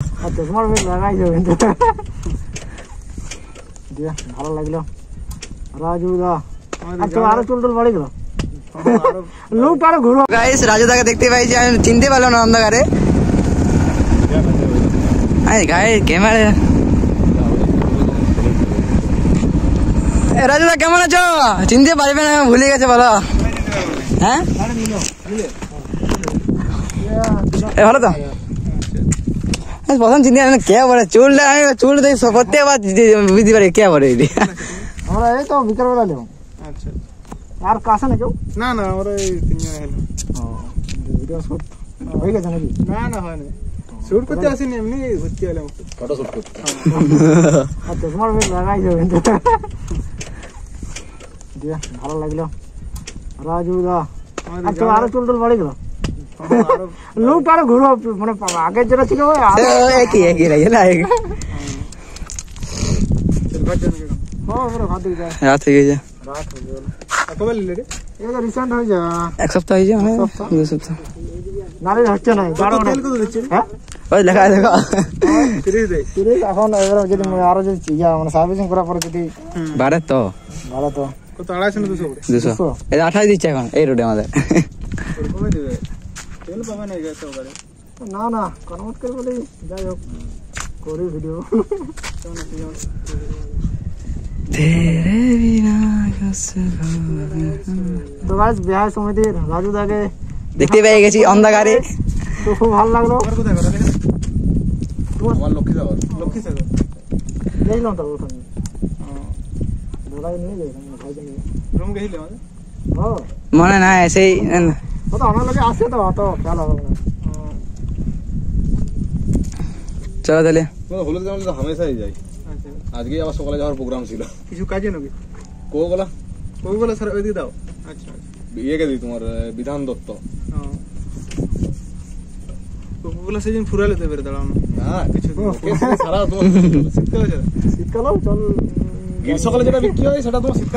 তোমার লাগাই যাবে কিন্তু ভালো লাগলো। রাজু দা আরো চুল টুল বাড়ি গেল লোক আরো ঘুরো। গাইস রাজু দাকে দেখতে পাইছি, আমি চিনতে পারলাম না অন্ধকারে। ক্যামেরা রাজু দা কেমন আছো? চিনতে পারবে না, ভুলে গেছে বলো। হ্যাঁ ভালো তো প্রথম চিন্তা কে বলে চুলটা, আমি চুল প্রত্যেকবার বুঝতে পারি কে বলে এটি। আমরা এই তো বিকাল বেলা নেব। আচ্ছা আর কাছে না কেউ? না না আমরা এই তিনজন এলাম। ভিডিও শুট হয়ে গেছে নাকি? না না হয়নি, শুট করতে আসিনি, এমনি ঘুরতে এলাম, ফটো শুট করতে। আচ্ছা তোমার লাগাই যাবে কিন্তু ভালো লাগলো। রাজু দা আরো চুল টুল বাড়ি গেল লোক আরো ঘুরো, মানে আগের যেটা ছিল একই একই লাগে না। রাত হয়ে গেছে, এক সপ্তাহ হয়েছে, দু সপ্তাহ নারী হচ্ছে না। ওই লেখা দেখো এখন যদি আরো যদি মানে সার্ভিসিং করার পরে যদি বাড়ে তো ভালো। তো কত 250 এটা 28 দিচ্ছে এখন এই রোডে আমাদের। না না কনভার্ট করে বলি, যাই হোক করি ভিডিও। তো গাইস বিহার সমিতির রাজু দাকে দেখতে পেয়ে গেছি অন্ধকারে, তো খুব ভালো লাগলো। আমার লক্ষ্মীসাগর দেখলাম তো ওখানে নিয়ে যাই ভাইকে নিয়ে রুম গেছিলে আমাদের মনে নাই সেই তো আমার লোকে আসে তো অত খেয়াল হবে না। চলো তাহলে হলুদ গামলা তো হামেশাই যাই। আজকে আবার সকালে যাওয়ার প্রোগ্রাম ছিল, কিছু কাজে নাকি কোগুলা স্যার ওই দিয়ে দাও। আচ্ছা ইয়েকে দিই তোমার বিধান দত্ত কোগুলা সেদিন ফুরালে দেবে দাঁড়াও না কিছু সারা তোমার শীতকালে চল গ্রীষ্মকালে যেটা বিক্রি হয় সেটা তোমার শীতকালে